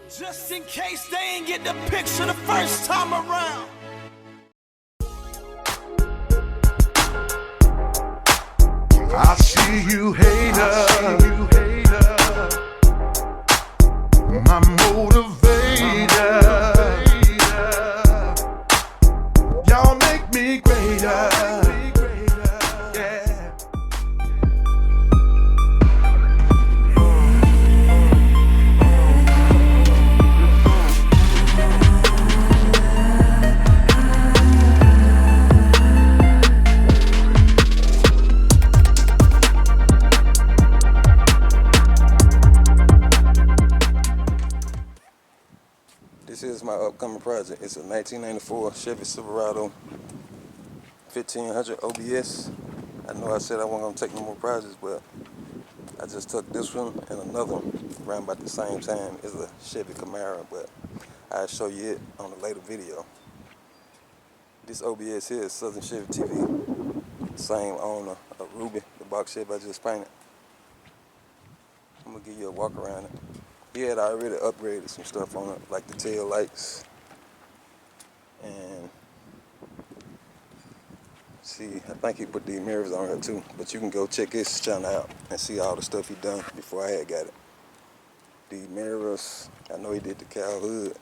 Just in case they ain't get the picture the first time around. I see you, hater. My motivator. Y'all make me greater. Yeah. This is my upcoming project. It's a 1994 Chevy Silverado 1500 OBS. I know I said I wasn't going to take no more projects, but I just took this one and another one around about the same time. It's a Chevy Camaro, but I'll show you it on a later video. This OBS here is Southern Chevy TV. Same owner of Ruby, the box Chevy I just painted. I'm going to give you a walk around it. He had already upgraded some stuff on it, like the tail lights. And see, I think he put the mirrors on here too. But you can go check his channel out and see all the stuff he done before I had got it. The mirrors, I know he did the cow hood.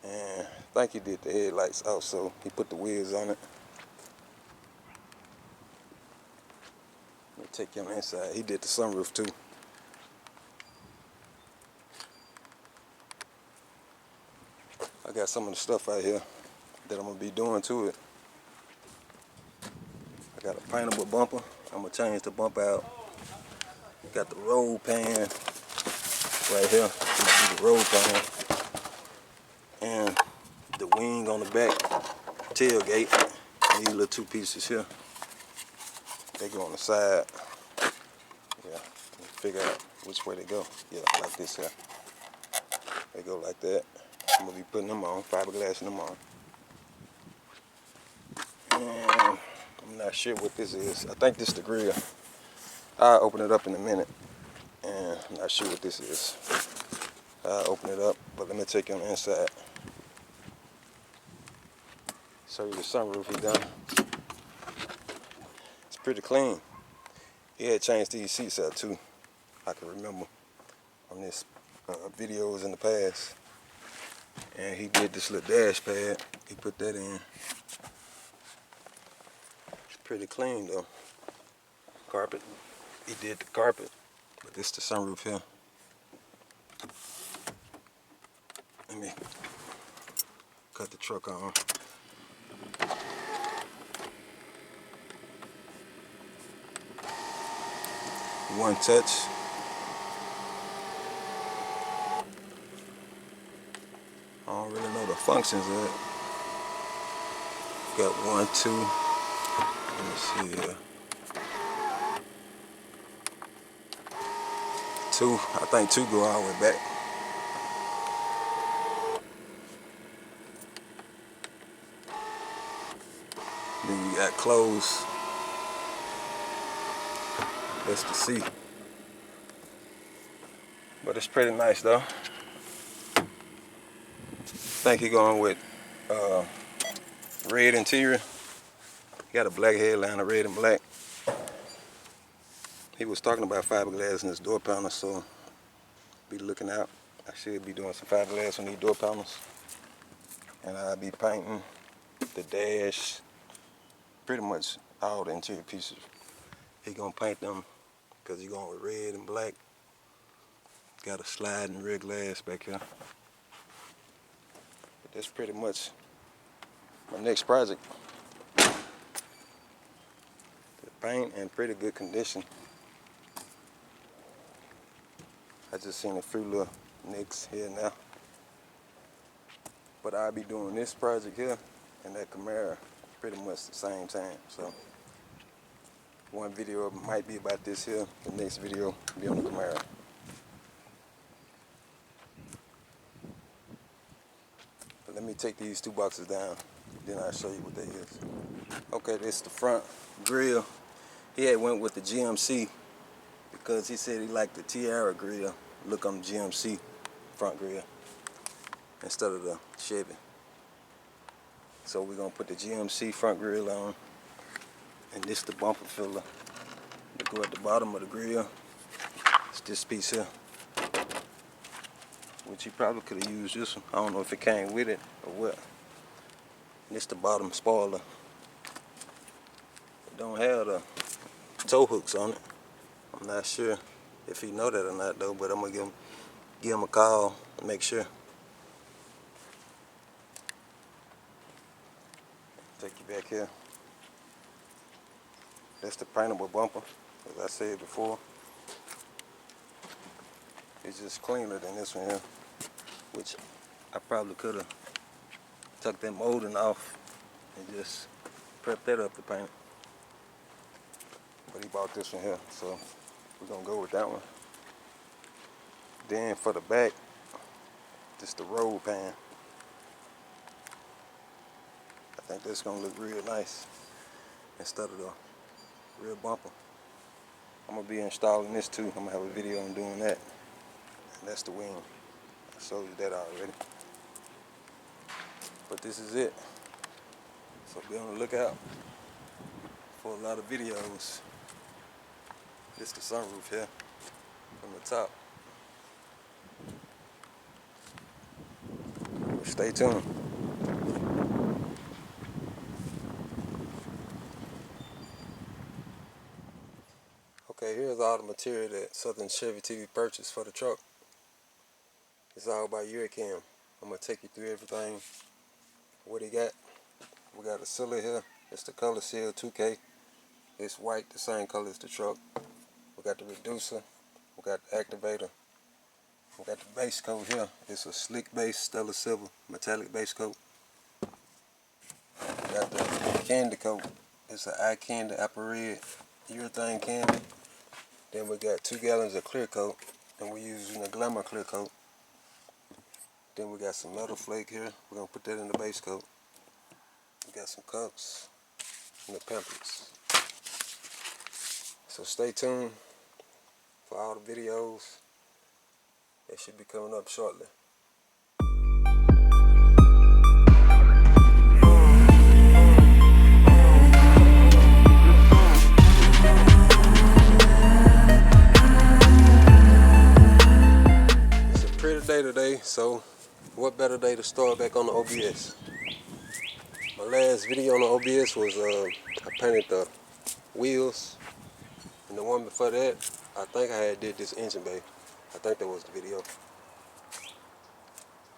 And I think he did the headlights also. He put the wheels on it. Let me take you on the inside. He did the sunroof too. I got some of the stuff out here that I'm going to be doing to it. I got a paintable bumper. I'm going to change the bumper out. Got the roll pan right here. The roll pan. And the wing on the back. Tailgate. These little two pieces here. They go on the side. Yeah, figure out which way they go. Yeah, like this here. They go like that. I'm gonna be putting them on, fiberglassing them on. And I'm not sure what this is. I think this is the grill. I'll open it up in a minute. And I'm not sure what this is. I'll open it up, but let me take you on the inside. Show you the sunroof he done. It's pretty clean. He had changed these seats out too. I can remember on this videos in the past. And he did this little dash pad. He put that in. It's pretty clean though. Carpet. He did the carpet. But this is the sunroof here. Let me cut the truck on. One touch. I don't really know the functions of it. Got 1, 2. Let me see here. 2. I think 2 go all the way back. Then you got clothes. That's the seat. But it's pretty nice though. I think he's going with red interior. He got a black headline, a red and black. He was talking about fiberglass in his door panels, so be looking out. I should be doing some fiberglass on these door panels. And I'll be painting the dash, pretty much all the interior pieces. He gonna paint them because he's going with red and black. Got a sliding rear glass back here. But that's pretty much my next project. The paint in pretty good condition. I just seen a few little nicks here and there. But I'll be doing this project here and that Camaro pretty much the same time. So one video might be about this here. The next video will be on the Camaro. But let me take these 2 boxes down, then I'll show you what that is. Okay, this is the front grill. He had went with the GMC because he said he liked the Tiara grill look on the GMC front grill instead of the Chevy. So we're gonna put the GMC front grill on, and this the bumper filler to go at the bottom of the grill. It's this piece here, which you probably could have used this one. I don't know if it came with it or what. And this the bottom spoiler. It don't have the tow hooks on it. I'm not sure if he know that or not though, but I'm gonna give him a call and make sure. Take you back here. That's the paintable bumper, as I said before. It's just cleaner than this one here, which I probably could have took that molding off and just prepped that up to paint it. But he bought this one here, so we're gonna go with that one. Then for the back, this the roll pan. I think this gonna look real nice instead of the real bumper. I'm gonna be installing this too. I'm gonna have a video on doing that. And that's the wing. I showed you that already. But this is it. So be on the lookout for a lot of videos. This the sunroof here from the top. Stay tuned. Okay, here's all the material that Southern Chevy TV purchased for the truck. It's all by Uricam. I'm going to take you through everything, what he got. We got a cylinder here. It's the color seal 2K. It's white, the same color as the truck. We got the reducer. We got the activator. We got the base coat here. It's a slick base, stellar silver, metallic base coat. We got the KANDY coat. It's an eye candy, apple red, urethane candy. Then we got 2 gallons of clear coat, and we're using a Glamour clear coat. Then we got some metal flake here. We're gonna put that in the base coat. We got some cups and the pamphlets. So stay tuned for all the videos. They should be coming up shortly. It's a pretty day today, so what better day to start back on the OBS? My last video on the OBS was I painted the wheels, and the one before that, I think I had did this engine bay. I think that was the video.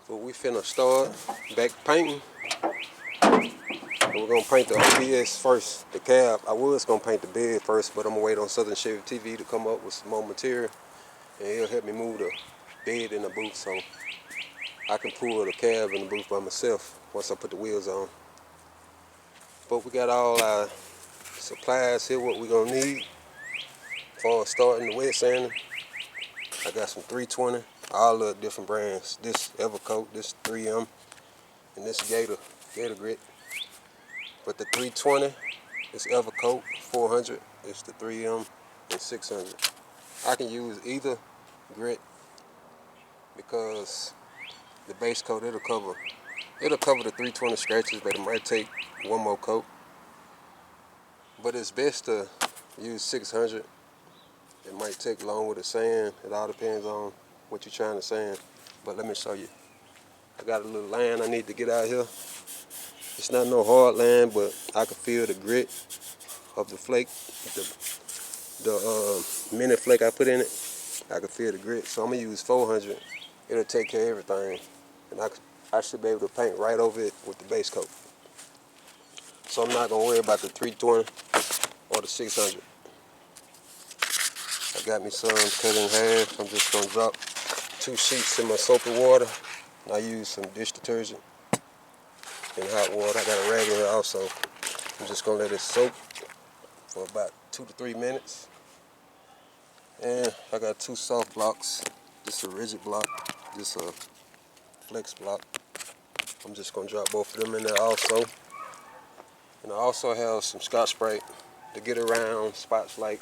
But we finna start back painting. And we're gonna paint the OBS first, the cab. I was gonna paint the bed first, but I'm gonna wait on Southern Chevy TV to come up with some more material, and he'll help me move the bed in the booth so I can pull the cab in the booth by myself once I put the wheels on. But we got all our supplies here, what we're gonna need for starting the wet sanding. I got some 320, all the different brands. This Evercoat, this 3M, and this Gator Grit. But the 320 is Evercoat, 400 is the 3M, and 600. I can use either grit because the base coat it'll cover the 320 scratches, but it might take one more coat. But it's best to use 600. It might take longer to sand. It all depends on what you're trying to sand. But let me show you. I got a little line I need to get out here. It's not no hard line, but I can feel the grit of the flake, the mini flake I put in it. I can feel the grit, so I'm gonna use 400. It'll take care of everything, and I should be able to paint right over it with the base coat. So I'm not gonna worry about the 320 or the 600. I got me some cut in half. I'm just gonna drop 2 sheets in my soap and water. I use some dish detergent and hot water. I got a rag in here also. I'm just gonna let it soak for about 2 to 3 minutes. And I got 2 soft blocks. This is a rigid block. This is a flex block. I'm just gonna drop both of them in there also. And I also have some Scotch Brite to get around spots like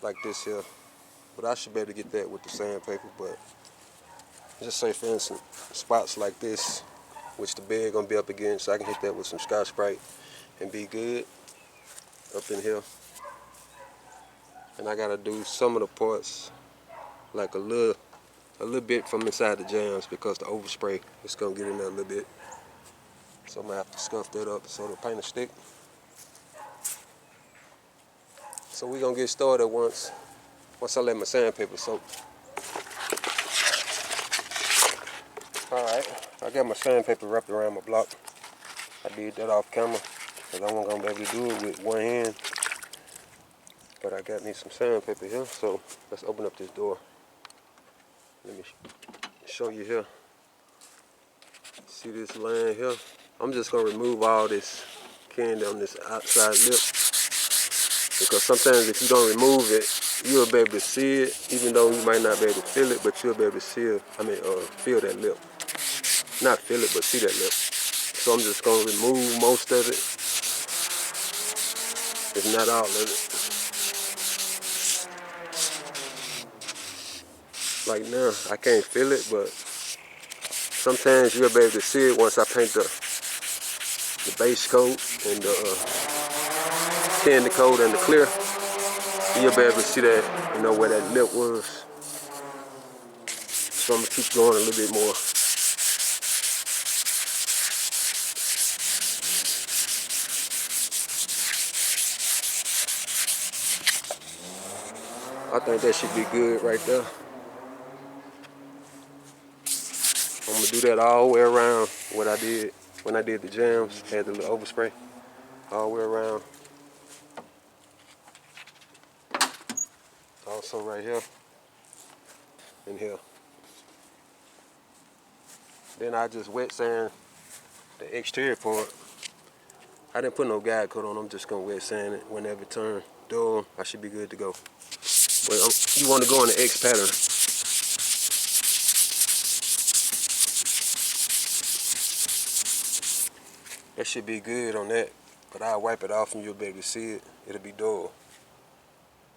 like this here, but I should be able to get that with the sandpaper. But just say for instance, spots like this, which the bed gonna be up against, I can hit that with some Scotch Brite and be good up in here. And I gotta do some of the parts like a little bit from inside the jams because the overspray is gonna get in there a little bit. So I'm gonna have to scuff that up so the paint will stick. So we're gonna get started once I let my sandpaper soak. Alright, I got my sandpaper wrapped around my block. I did that off camera because I wasn't gonna be able to do it with one hand. But I got me some sandpaper here, so let's open up this door. Let me show you here. See this line here? I'm just gonna remove all this candy on this outside lip, because sometimes if you don't remove it, you'll be able to see it, even though you might not be able to feel it, but you'll be able to see it. Feel that lip. Not feel it, but see that lip. So I'm just gonna remove most of it, if not all of it. Like now, I can't feel it, but sometimes you'll be able to see it once I paint the base coat and the candy coat and the clear. You'll be able to see that, you know, where that lip was. So I'm gonna keep going a little bit more. I think that should be good right there. I'm gonna do that all the way around what I did when I did the jams, had the little overspray all the way around. Also right here and here. Then I just wet sand the exterior part. I didn't put no guide coat on, I'm just gonna wet sand it whenever it turns dull. I should be good to go. But you want to go in the X pattern. That should be good on that, but I'll wipe it off and you'll be able to see it. It'll be dull.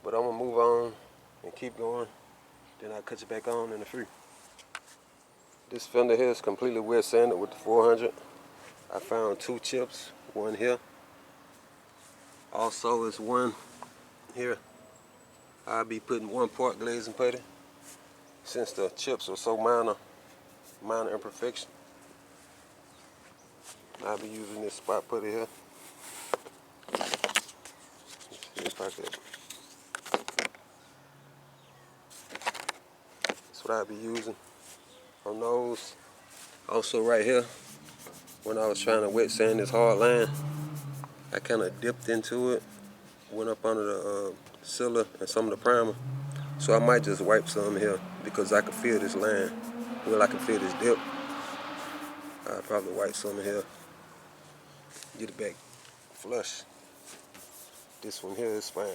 But I'm gonna move on and keep going. Then I'll cut it back on in the free. This fender here is completely wet sanded with the 400. I found 2 chips, one here. Also, is one here. I'll be putting 1 part glazing putty since the chips are so minor imperfection. I'll be using this spot putty here. Let's see if I could. That's what I'll be using on those. Also right here, when I was trying to wet sand this hard line, I kind of dipped into it, went up under the sealer and some of the primer. So I might just wipe some here because I can feel this line. Well, I can feel this dip. I'll probably wipe some here. Get it back flush. This one here is fine.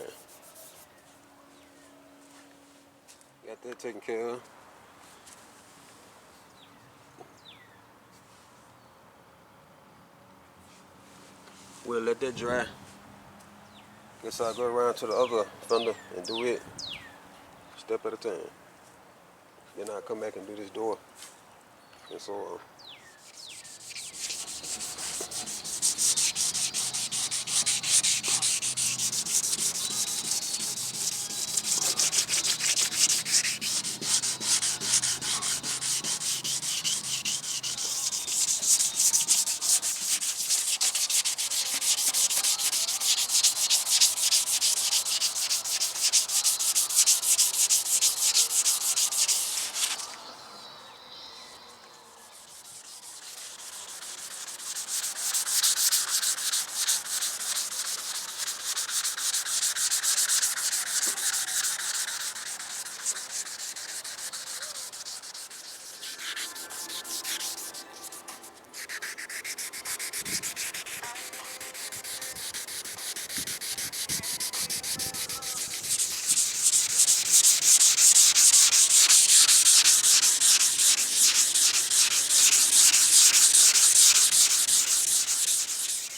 Got that taken care of. We'll let that dry. Guess I'll go around to the other fender and do it step at a time. Then I'll come back and do this door and so on.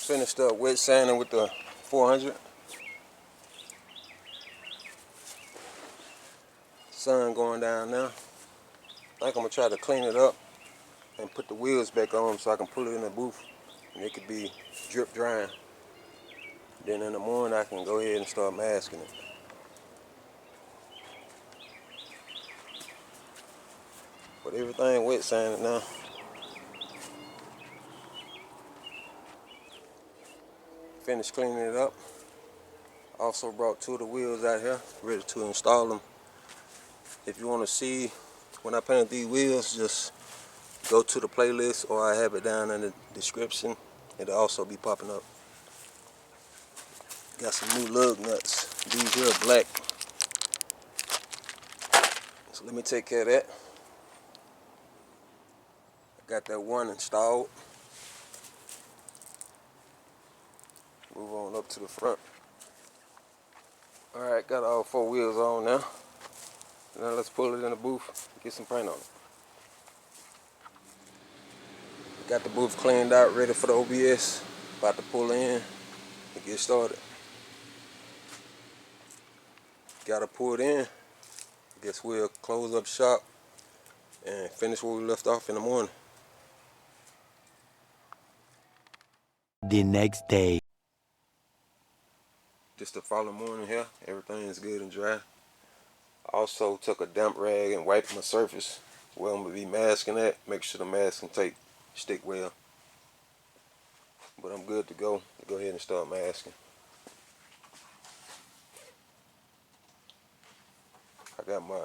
Finished up wet sanding with the 400. sun going down now. I think I'm gonna try to clean it up and put the wheels back on so I can pull it in the booth and it could be drip drying. Then in the morning I can go ahead and start masking it. But everything wet sanded now. Finished cleaning it up. Also brought 2 of the wheels out here, ready to install them. If you want to see when I painted these wheels, just go to the playlist or I have it down in the description. It'll also be popping up. Got some new lug nuts. These here are black. So let me take care of that. I got that one installed. Move on up to the front. Alright, got all 4 wheels on now. Now let's pull it in the booth and get some paint on it. Got the booth cleaned out, ready for the OBS. About to pull in and get started. Got to pull it in. Guess we'll close up shop and finish where we left off in the morning. The next day. Just the following morning here, everything is good and dry. I also took a damp rag and wiped my surface where I'm going to be masking at. Make sure the masking tape stick well. But I'm good to go ahead and start masking. I got my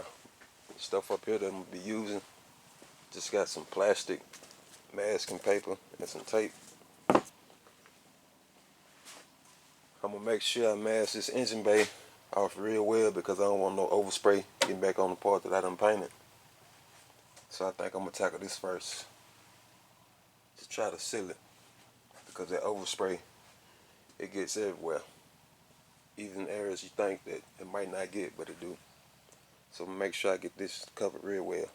stuff up here that I'm going to be using. Just got some plastic masking paper and some tape. I'm going to make sure I mask this engine bay off real well because I don't want no overspray getting back on the part that I done painted. So I think I'm going to tackle this first. Just try to seal it because that overspray, it gets everywhere. Even areas you think that it might not get, but it do. So I'm going to make sure I get this covered real well.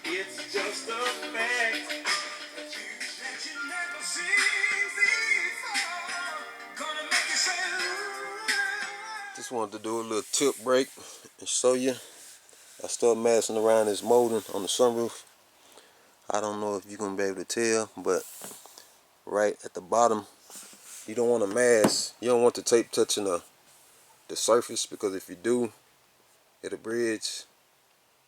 It's just a fact that you never seen before. Gonna make you say, Just wanted to do a little tip break and show you. I started messing around this molding on the sunroof. I don't know if you're going to be able to tell, but right at the bottom, you don't want to mask. You don't want the tape touching the surface because if you do, it'll bridge.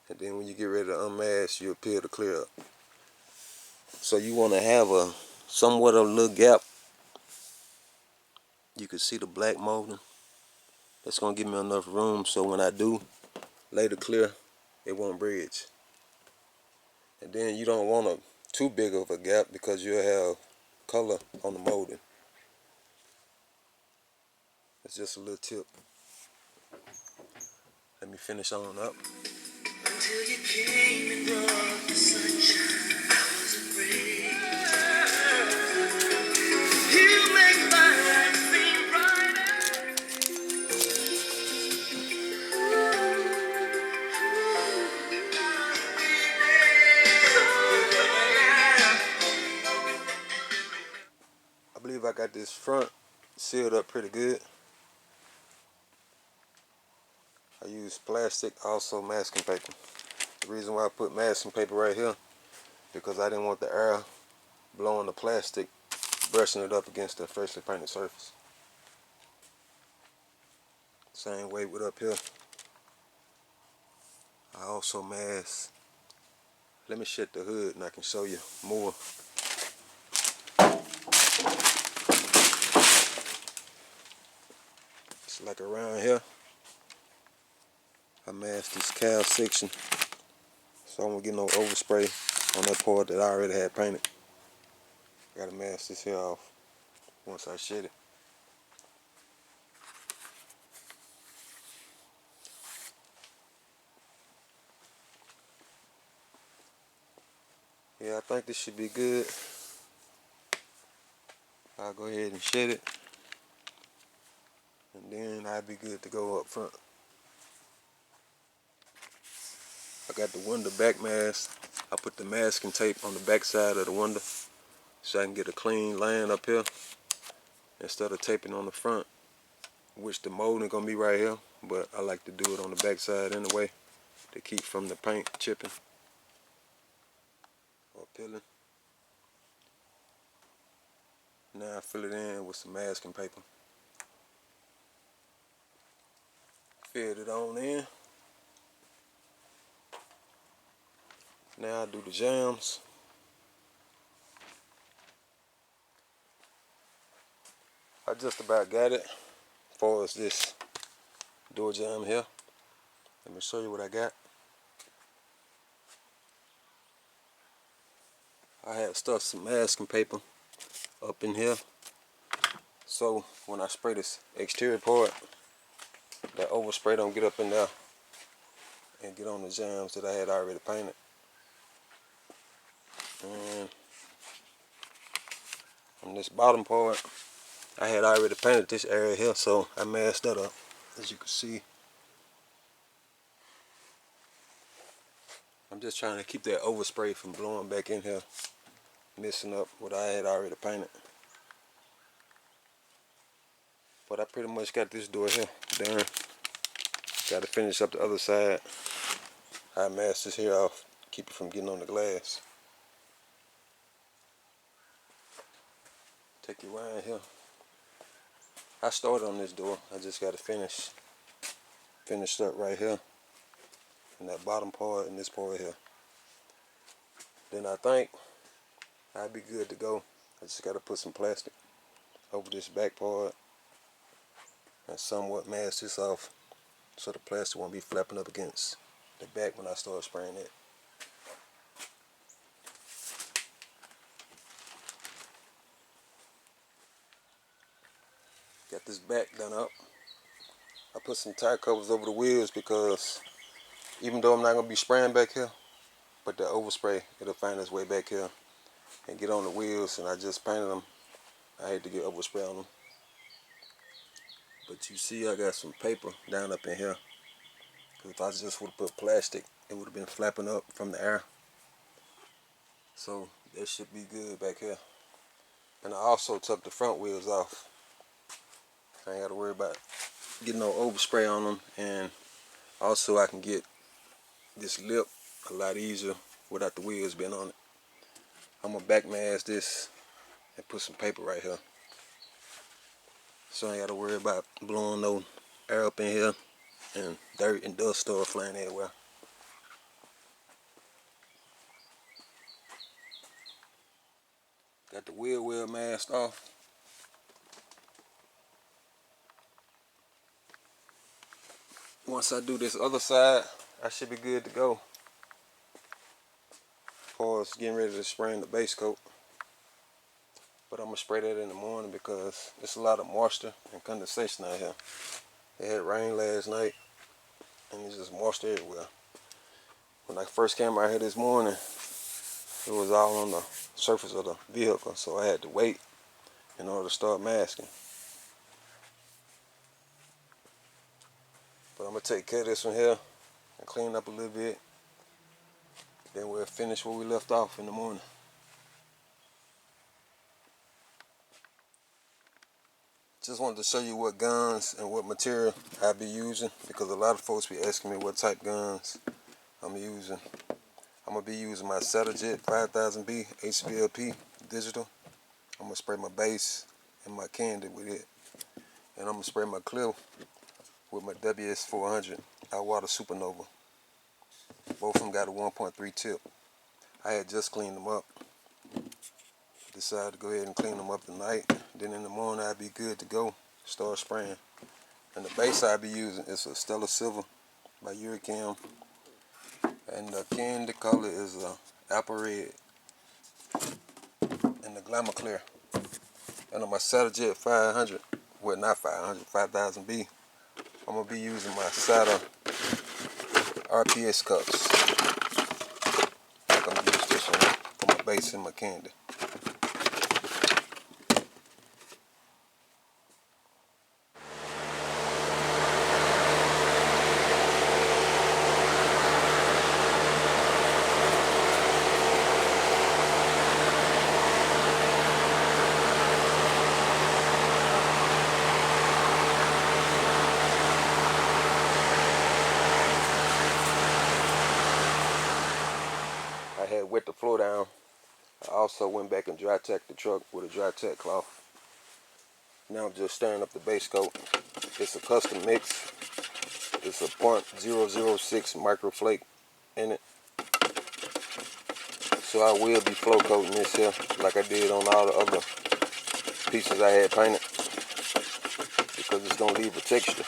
And then when you get ready to unmask, you'll appear to clear up. So you want to have a somewhat of a little gap. You can see the black molding. That's going to give me enough room so when I do lay the clear, it won't bridge. And then you don't want a too big of a gap because you'll have color on the molding. It's just a little tip. Let me finish on up. until you came and brought the sunshine. I was afraid. You make my life seem brighter. I believe I got this front sealed up pretty good. I use plastic, also masking paper. The reason why I put masking paper right here, because I didn't want the air blowing the plastic, brushing it up against the freshly painted surface. Same way with up here. I also mask. Let me shut the hood and I can show you more. It's like around here. I masked this cowl section, so I won't get no overspray on that part that I already had painted. Gotta mask this here off once I shed it. Yeah, I think this should be good. I'll go ahead and shed it, and then I'll be good to go up front. I got the window back mask. I put the masking tape on the back side of the window so I can get a clean line up here instead of taping on the front. which the molding gonna be right here, but I like to do it on the back side anyway to keep from the paint chipping or peeling. Now I fill it in with some masking paper. Fill it on in. Now I do the jams. I just about got it as far as this door jam here. Let me show you what I got. I had stuffed some masking paper up in here, so when I spray this exterior part, that overspray don't get up in there and get on the jams that I had already painted. And on this bottom part, I had already painted this area here, so I masked that up, as you can see. I'm just trying to keep that overspray from blowing back in here, messing up what I had already painted. But I pretty much got this door here done. Got to finish up the other side. I masked this here off, keep it from getting on the glass. Take you around here. I started on this door. I just got to finish up right here in that bottom part and this part here. Then I think I'd be good to go. I just got to put some plastic over this back part and somewhat mask this off so the plastic won't be flapping up against the back when I start spraying it. Got this back done up. I put some tire covers over the wheels because even though I'm not going to be spraying back here, but the overspray, it'll find its way back here and get on the wheels, and I just painted them. I hate to get overspray on them. But you see I got some paper down up in here. Because if I just would have put plastic, it would have been flapping up from the air. So that should be good back here. And I also took the front wheels off. I ain't got to worry about getting no overspray on them. And also I can get this lip a lot easier without the wheels being on it. I'm going to back mask this and put some paper right here. So I ain't got to worry about blowing no air up in here and dirt and dust start flying everywhere. Got the wheel well masked off. Once I do this other side, I should be good to go as far as getting ready to spray in the base coat. But I'm going to spray that in the morning because there's a lot of moisture and condensation out here. It had rain last night and it's just moisture everywhere. When I first came out here this morning, it was all on the surface of the vehicle, so I had to wait in order to start masking. But I'm going to take care of this one here and clean up a little bit. Then we'll finish where we left off in the morning. Just wanted to show you what guns and what material I be using, because a lot of folks be asking me what type guns I'm using. I'm going to be using my Saddlejet 5000B HVLP digital. I'm going to spray my base and my KANDY with it. And I'm going to spray my clip with my WS400 Outwater Supernova. Both of them got a 1.3 tip. I had just cleaned them up. Decided to go ahead and clean them up tonight. Then in the morning I'll be good to go. Start spraying. And the base I'll be using is a Stellar Silver by Uricam. And the KANDY color is Apple Red. And the Glamour Clear. And on my Saddlejet 500, well not 500, 5000B, I'm going to be using my Saddle RPS cups. I'm going to use this one for my base and my KANDY. I had wet the floor down. I also went back and dry tacked the truck with a dry tack cloth. Now I'm just stirring up the base coat. It's a custom mix. It's a .006 microflake in it. So I will be flow coating this here like I did on all the other pieces I had painted, because it's going to leave a texture.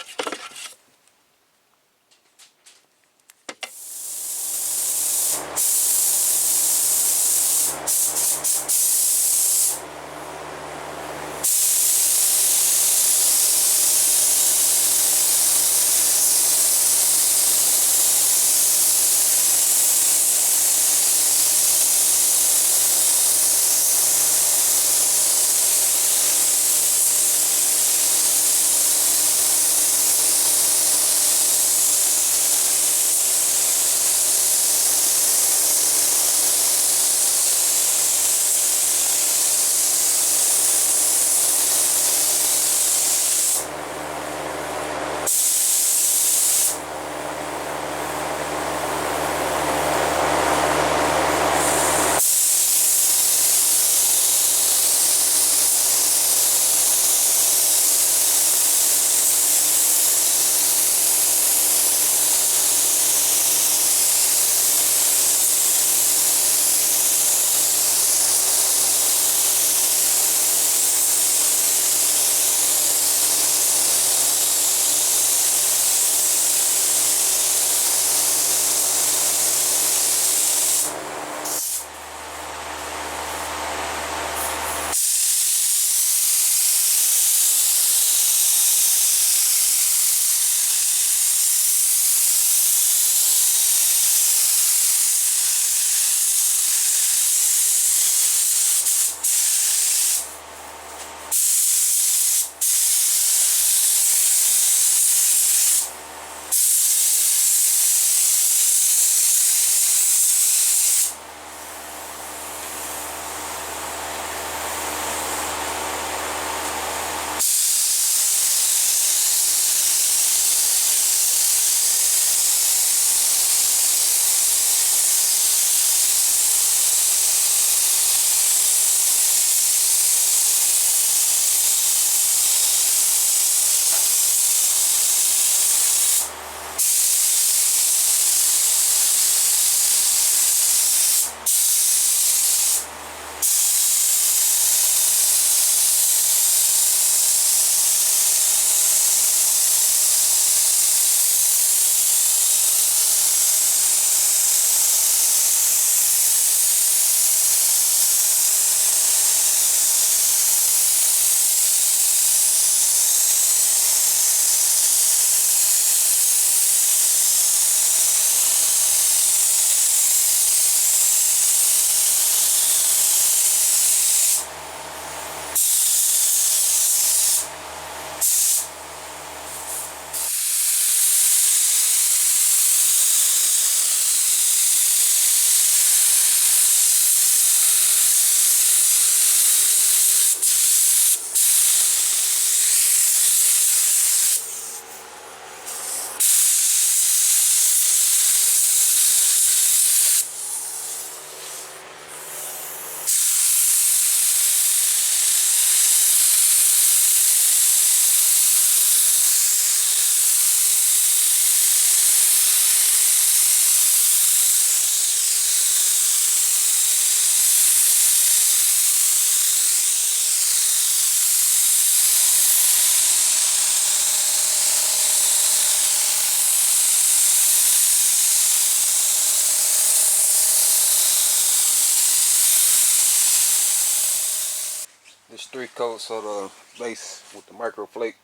There's 3 coats of the base with the microflake.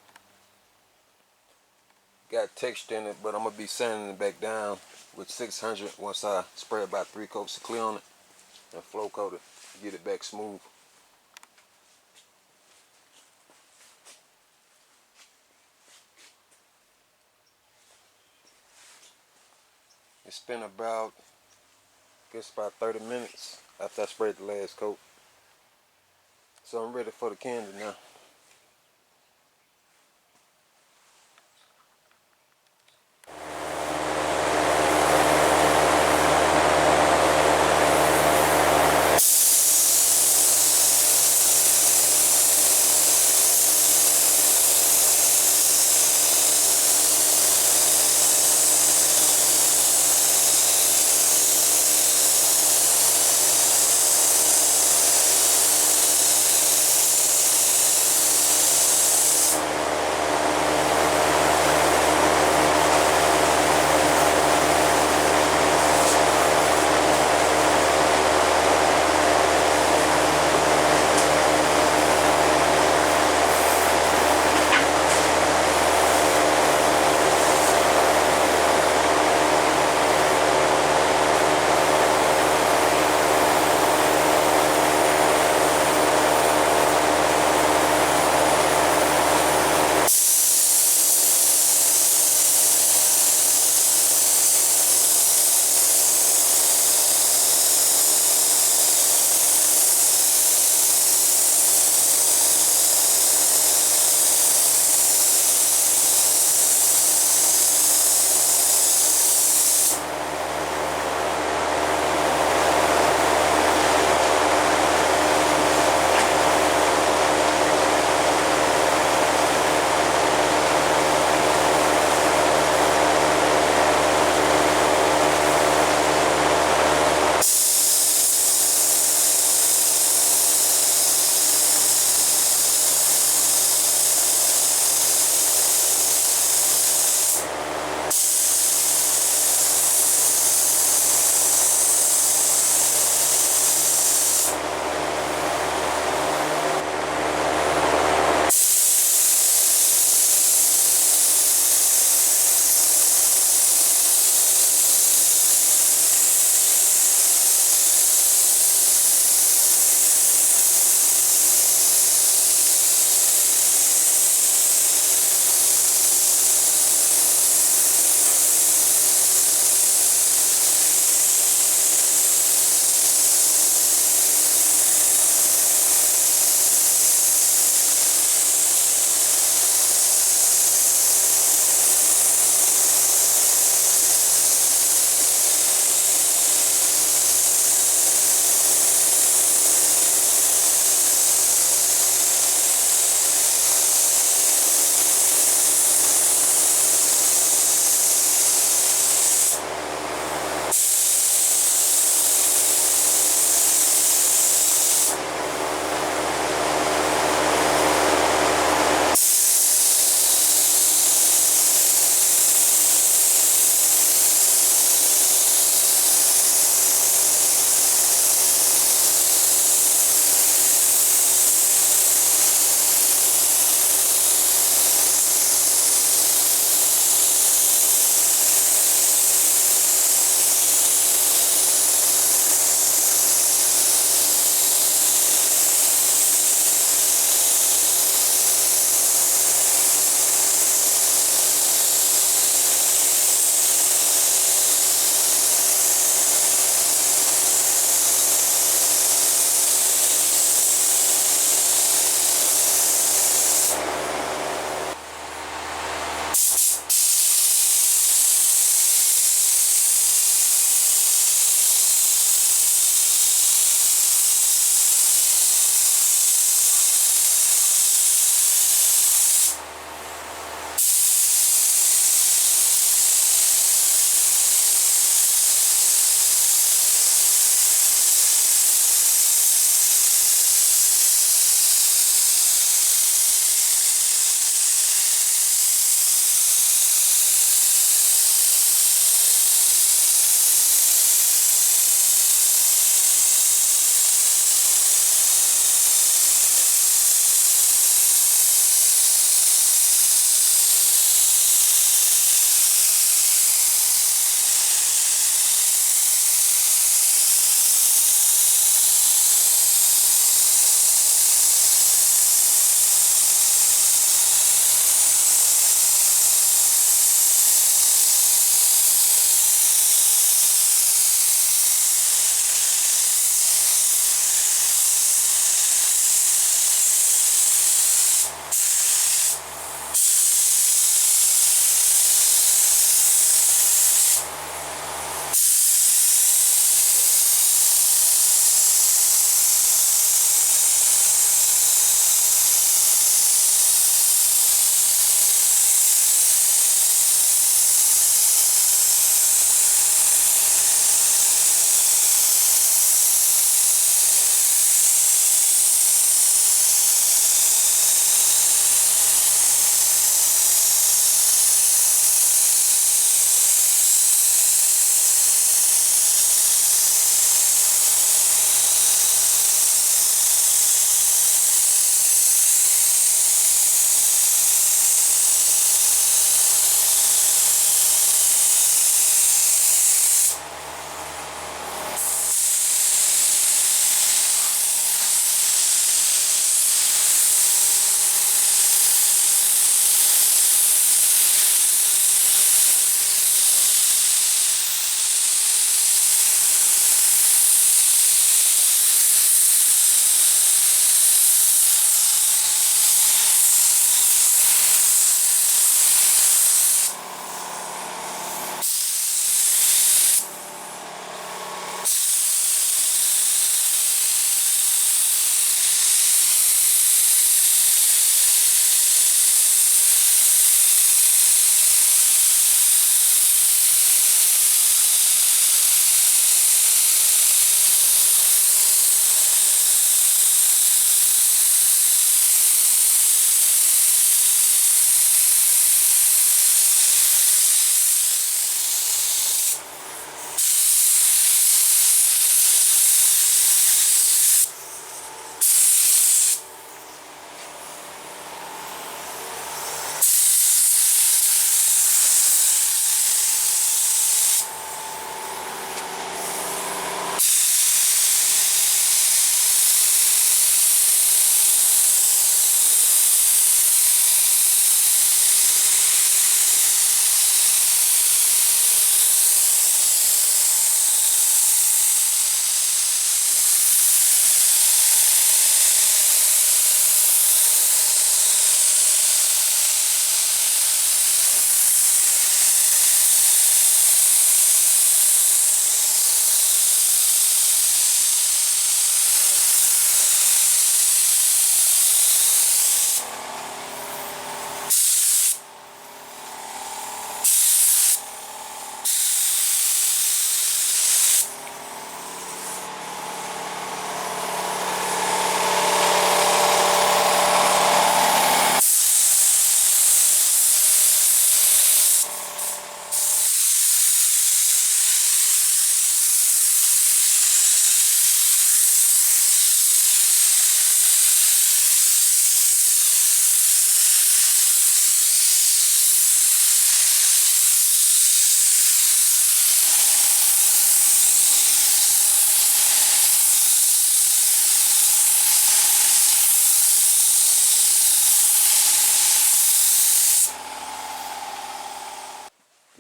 Got texture in it, but I'm going to be sanding it back down with 600 once I spray about 3 coats of clear on it and flow coat it, get it back smooth. It's been about, I guess about 30 minutes after I sprayed the last coat. So I'm ready for the candy now.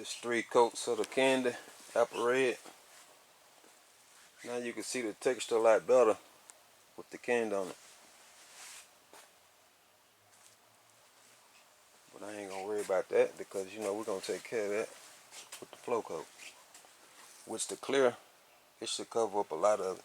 Just 3 coats of the KANDY apple red. Now you can see the texture a lot better with the KANDY on it. But I ain't gonna worry about that because you know we're gonna take care of that with the flow coat. Which the clear, it should cover up a lot of it.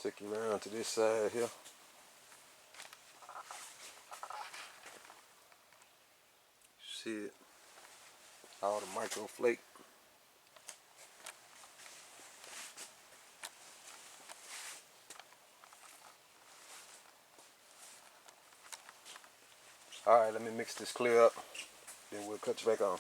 Take you around to this side here. See it? All the micro flake. Alright, let me mix this clear up. Then we'll cut you back on.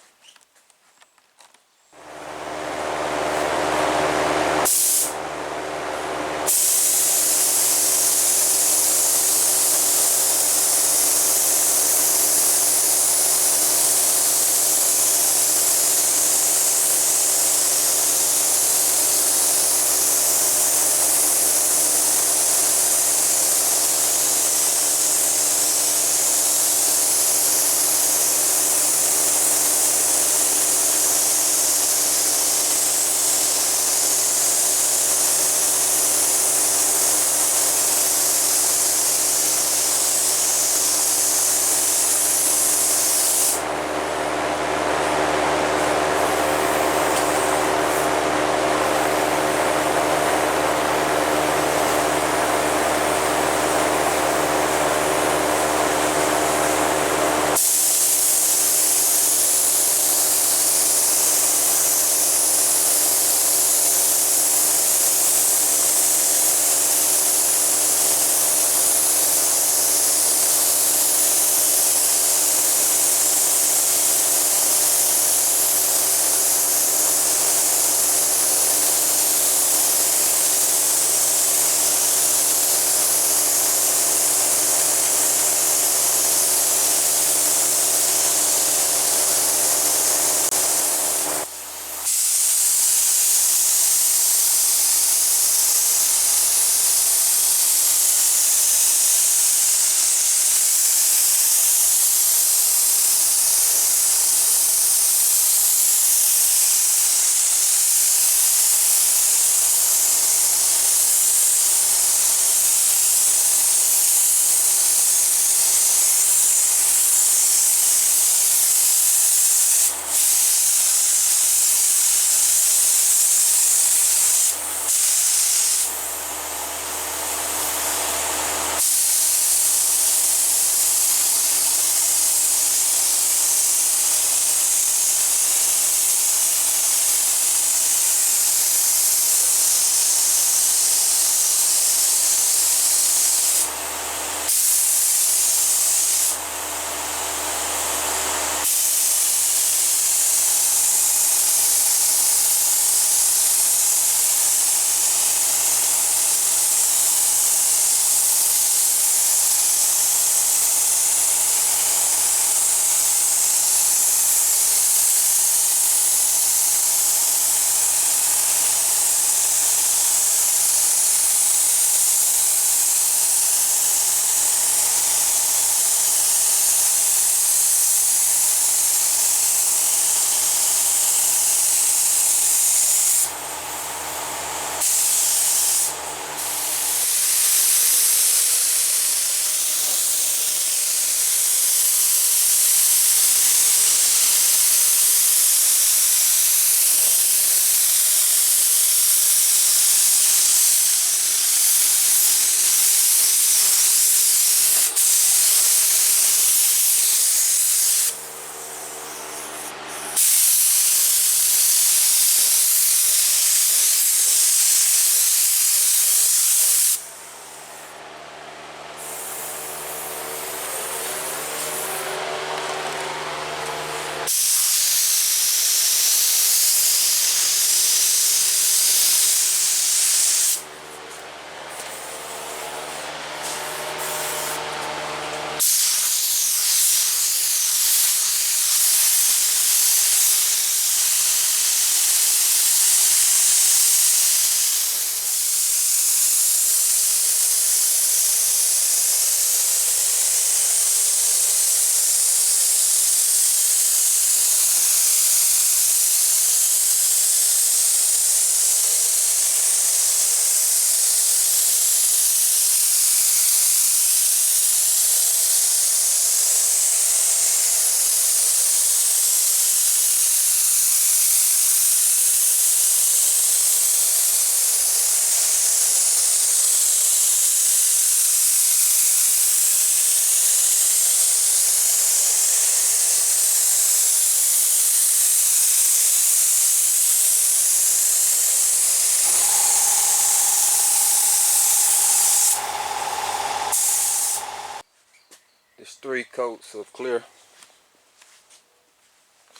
3 coats of clear.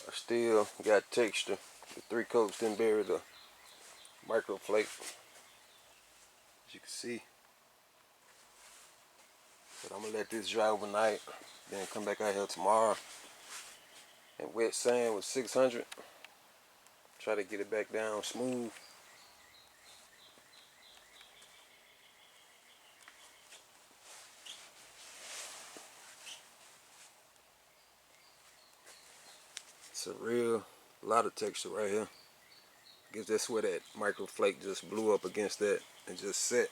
I still got texture. The 3 coats didn't bury the microflake, as you can see. But I'm gonna let this dry overnight, then come back out here tomorrow and wet sand with 600. Try to get it back down smooth. It's a lot of texture right here. I guess that's where that microflake just blew up against that and just set.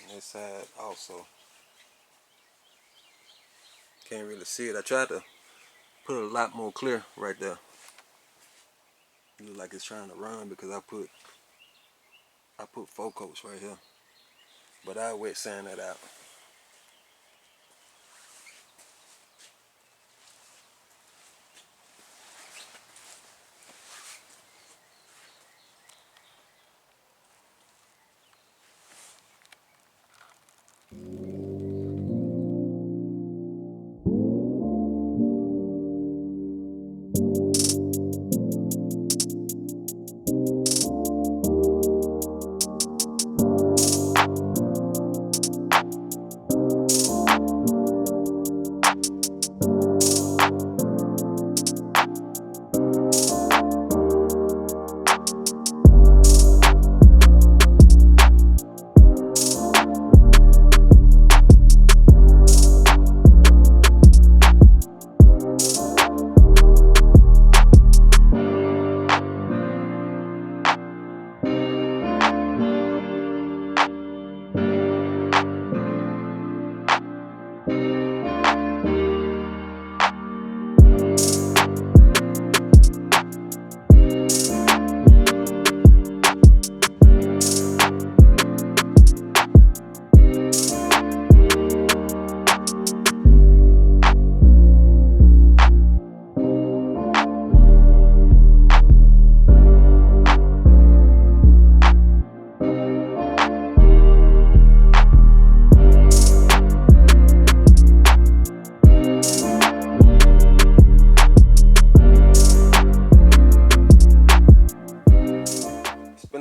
And this side also. Can't really see it. I tried to put a lot more clear right there. It looks like it's trying to run because I put 4 coats right here. But I wet sand that out.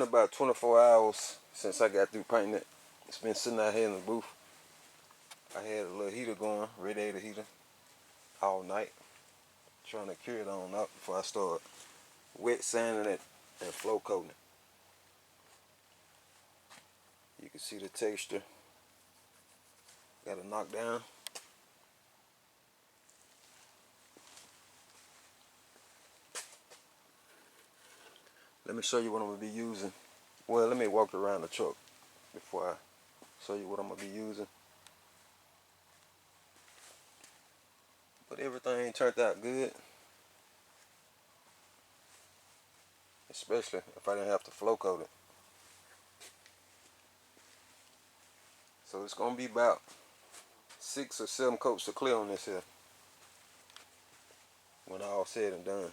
About 24 hours since I got through painting it. It's been sitting out here in the booth. I had a little heater going, radiator heater, all night, trying to cure it on up before I start wet sanding it and flow coating it. You can see the texture. Got it knocked down. Let me show you what I'm going to be using. Well, let me walk around the truck before I show you what I'm going to be using. But everything turned out good. Especially if I didn't have to flow coat it. So it's going to be about 6 or 7 coats of clear on this here when all said and done.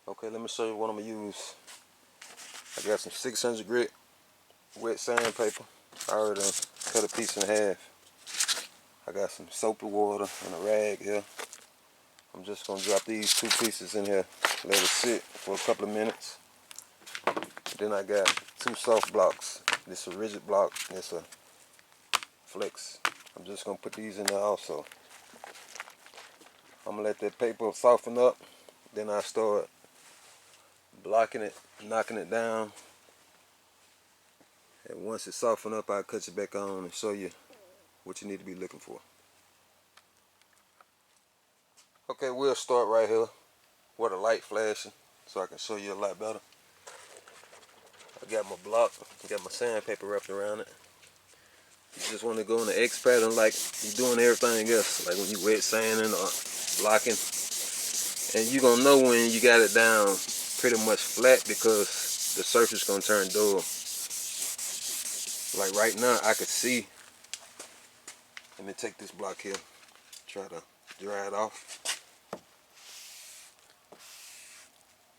Okay, let me show you what I'm going to use. I got some 600 grit wet sandpaper. I already cut a piece in half. I got some soapy water and a rag here. I'm just going to drop these 2 pieces in here, let it sit for a couple of minutes. Then I got 2 soft blocks. This is a rigid block, this is a flex. I'm just going to put these in there also. I'm going to let that paper soften up. Then I start blocking it, knocking it down. And once it softens up, I'll cut it back on and show you what you need to be looking for. Okay, we'll start right here with a light flashing so I can show you a lot better. I got my block, got my sandpaper wrapped around it. You just want to go in the X pattern like you're doing everything else, like when you wet sanding or blocking. And you're going to know when you got it down pretty much flat because the surface is going to turn dull. Like right now, I could see. Let me take this block here, try to dry it off.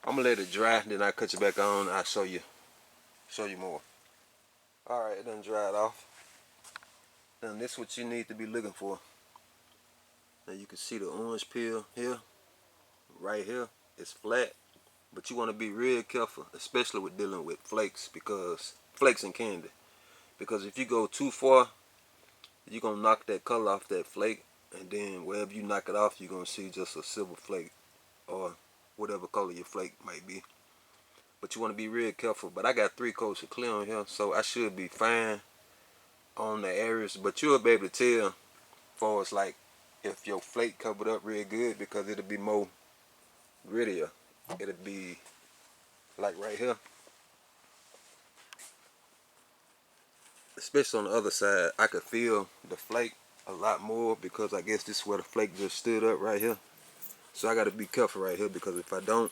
I'm gonna let it dry, then I cut you back on. I'll show you more. All right, it done dried off. Now this is what you need to be looking for. Now you can see the orange peel here, right here. It's flat, but you want to be real careful, especially with dealing with flakes, because flakes and candy. Because if you go too far, you're gonna knock that color off that flake, and then wherever you knock it off, you're gonna see just a silver flake or whatever color your flake might be. But you want to be real careful. But I got 3 coats of clear on here, so I should be fine on the areas. But you'll be able to tell, as far as like if your flake covered up real good, because it'll be more grittier. It'll be like right here, especially on the other side. I could feel the flake a lot more, because I guess this is where the flake just stood up right here. So I got to be careful right here, because if I don't,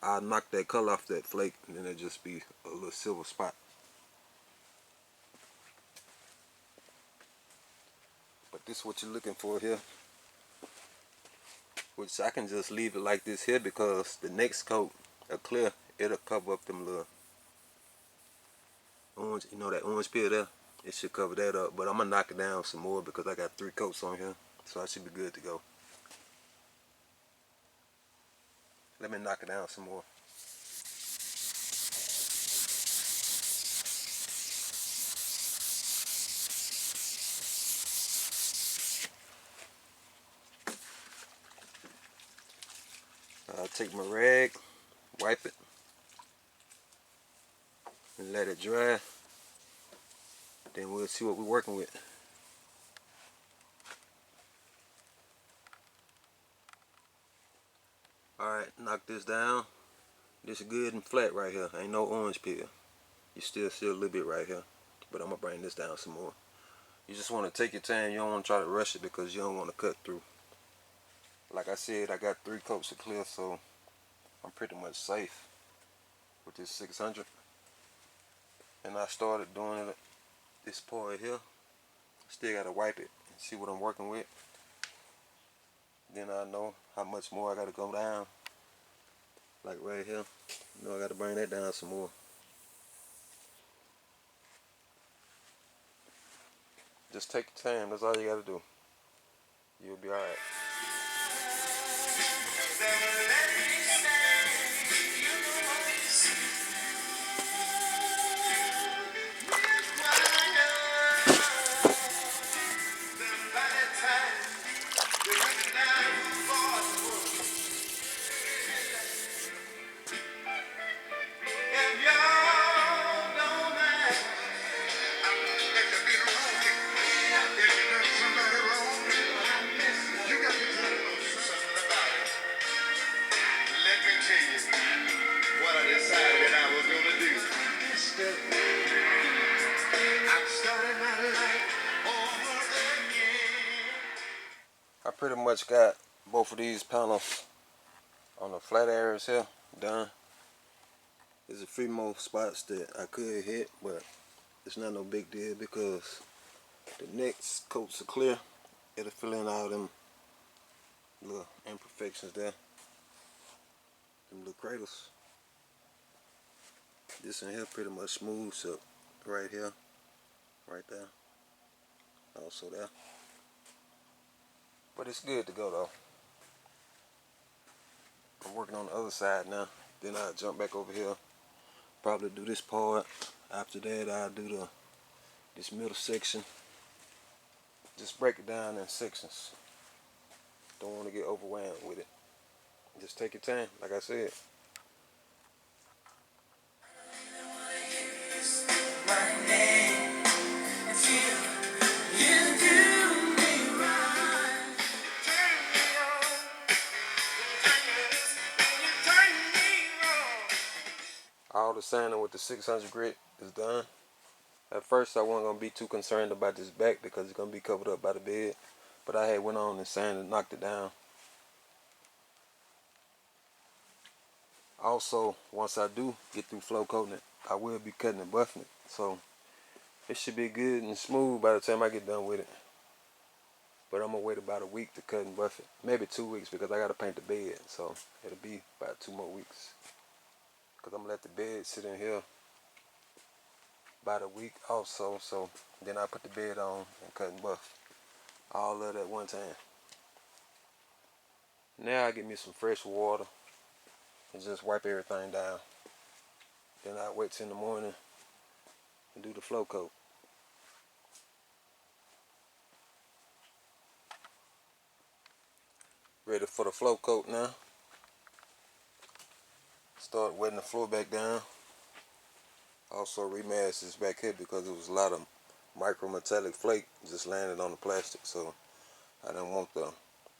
I'll knock that color off that flake, and then it'll just be a little silver spot. But this is what you're looking for here, which I can just leave it like this here, because the next coat of clear, it'll cover up them little orange, you know, that orange peel there. It should cover that up, but I'm gonna knock it down some more, because I got 3 coats on here, so I should be good to go. Let me knock it down some more. I'll take my rag, wipe it, and let it dry. Then we'll see what we're working with. Alright, knock this down. This is good and flat right here. Ain't no orange peel. You still see a little bit right here. But I'm going to bring this down some more. You just want to take your time. You don't want to try to rush it, because you don't want to cut through. Like I said, I got 3 coats of clear, so I'm pretty much safe with this 600. And I started doing it, this part here. Still got to wipe it and see what I'm working with. Then I know how much more I got to go down. Like right here. You know, I got to bring that down some more. Just take your time. That's all you got to do. You'll be alright. I pretty much got both of these panels on the flat areas here done. There's a few more spots that I could hit, but it's not no big deal, because the next coats are clear. It'll fill in all them little imperfections there, them little cradles. This in here pretty much smooths up right here, right there, also there. But it's good to go though. I'm working on the other side now. Then I'll jump back over here. Probably do this part. After that, I'll do this middle section. Just break it down in sections. Don't want to get overwhelmed with it. Just take your time, like I said. All the sanding with the 600 grit is done. At first I wasn't going to be too concerned about this back, because it's going to be covered up by the bed. But I had went on and sanded and knocked it down. Also, once I do get through flow coating it, I will be cutting and buffing it. So it should be good and smooth by the time I get done with it. But I'm gonna wait about a week to cut and buff it. Maybe 2 weeks because I gotta paint the bed. So it'll be about 2 more weeks. Cause I'm gonna let the bed sit in here about a week also. So then I put the bed on and cut and buff. All of it at one time. Now I get me some fresh water and just wipe everything down. Then I wait till in the morning and do the flow coat. Ready for the flow coat now. Start wetting the floor back down. Also remasked this back here because it was a lot of micro metallic flake just landed on the plastic, so I didn't want the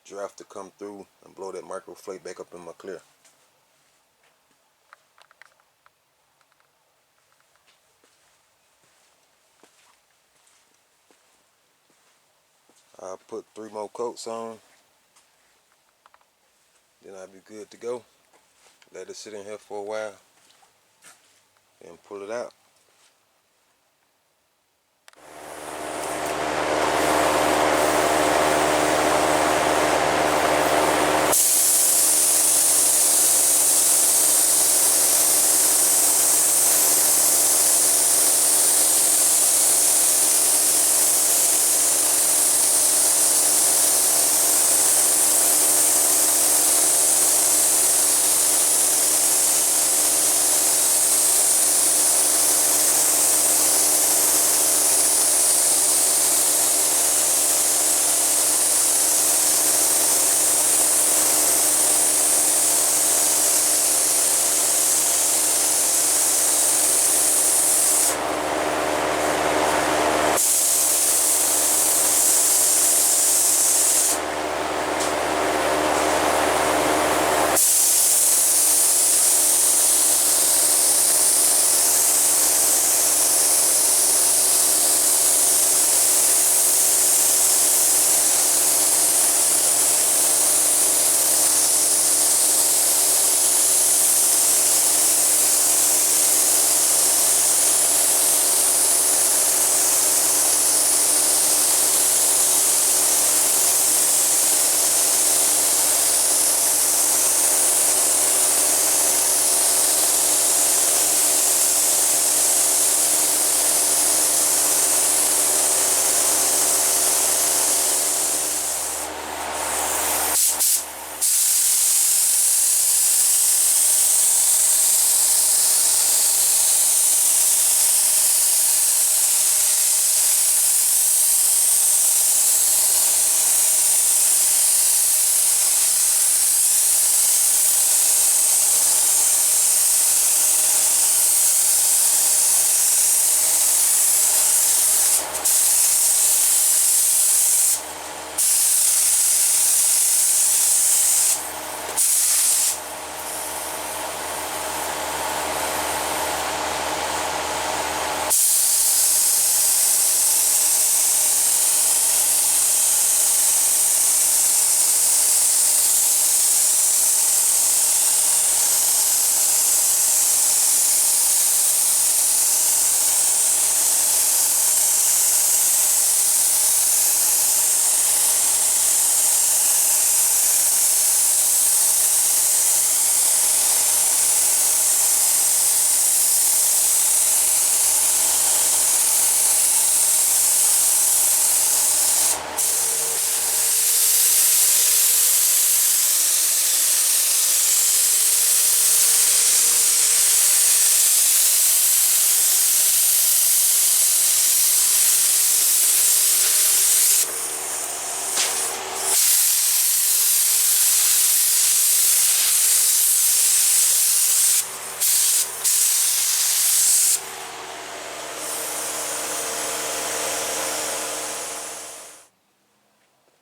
draft to come through and blow that micro flake back up in my clear. I'll put 3 more coats on, then I'll be good to go. Let it sit in here for a while and pull it out.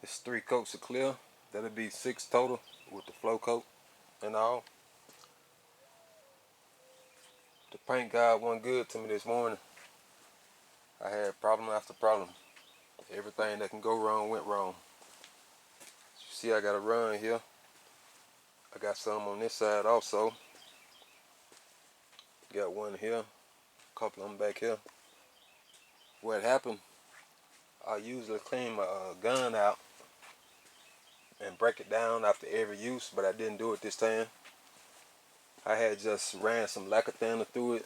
It's 3 coats of clear. That'll be 6 total with the flow coat and all. The paint guy wasn't good to me this morning. I had problem after problem. Everything that can go wrong went wrong. As you see, I got a run here. I got some on this side also. Got one here, a couple of them back here. What happened, I usually clean my gun out and break it down after every use, but I didn't do it this time. I had just ran some lacquer thinner through it,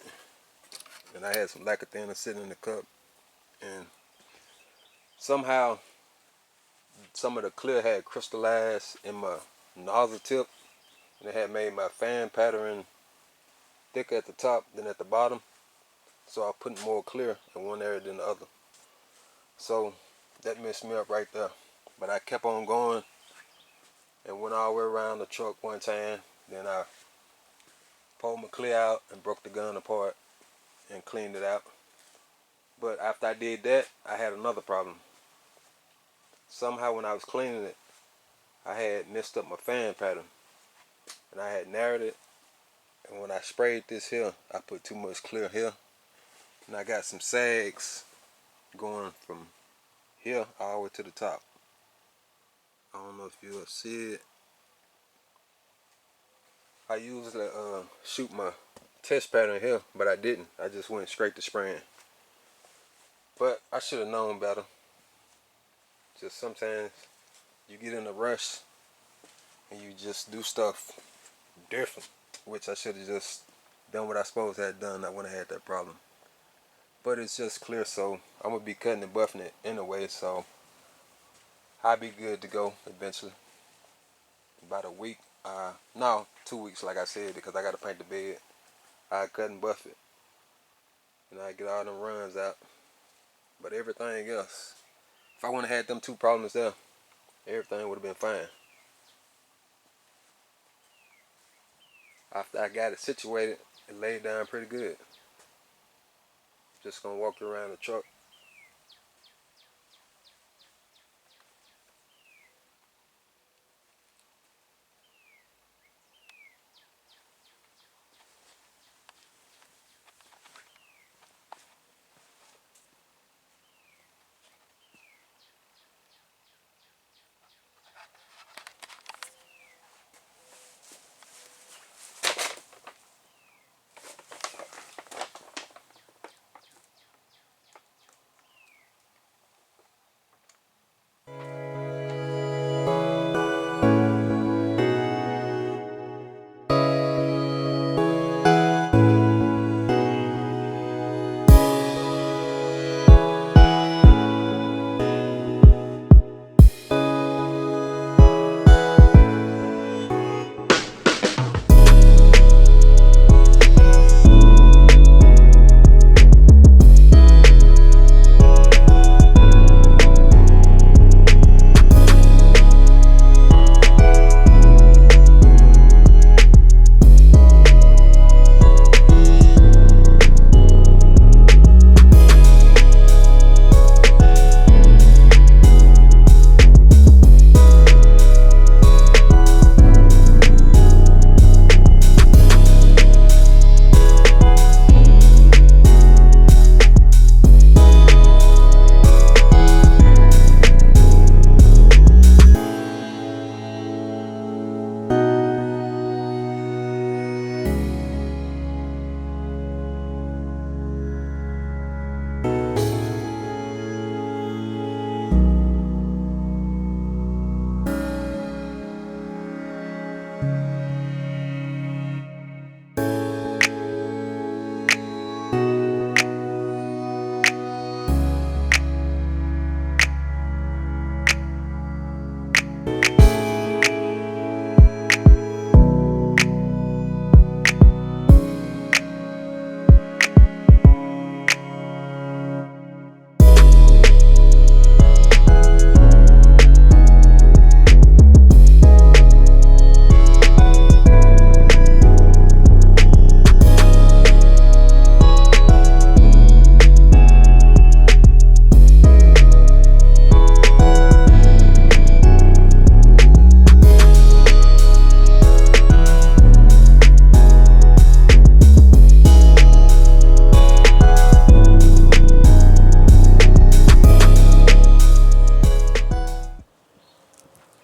and I had some lacquer thinner sitting in the cup, and somehow some of the clear had crystallized in my nozzle tip, and it had made my fan pattern thicker at the top than at the bottom, so I put more clear in one area than the other. So that messed me up right there, but I kept on going and went all the way around the truck one time. Then I pulled my clear out and broke the gun apart and cleaned it out. But after I did that, I had another problem. Somehow when I was cleaning it, I had messed up my fan pattern, and I had narrowed it, and when I sprayed this here, I put too much clear here, and I got some sags going from here all the way to the top. I don't know if you'll see it. I usually shoot my test pattern here, but I didn't. I just went straight to spraying. But I should have known better. Just sometimes you get in a rush and you just do stuff different, which I should have just done what I supposed to have done. I wouldn't have had that problem. But it's just clear, so I'm gonna be cutting and buffing it anyway, so I'll be good to go eventually. About a week, no, 2 weeks like I said, because I gotta paint the bed. I cut and buff it, and I get all them runs out. But everything else, if I wouldn't have had them two problems there, everything would have been fine. After I got it situated, it laid down pretty good. Just gonna walk you around the truck.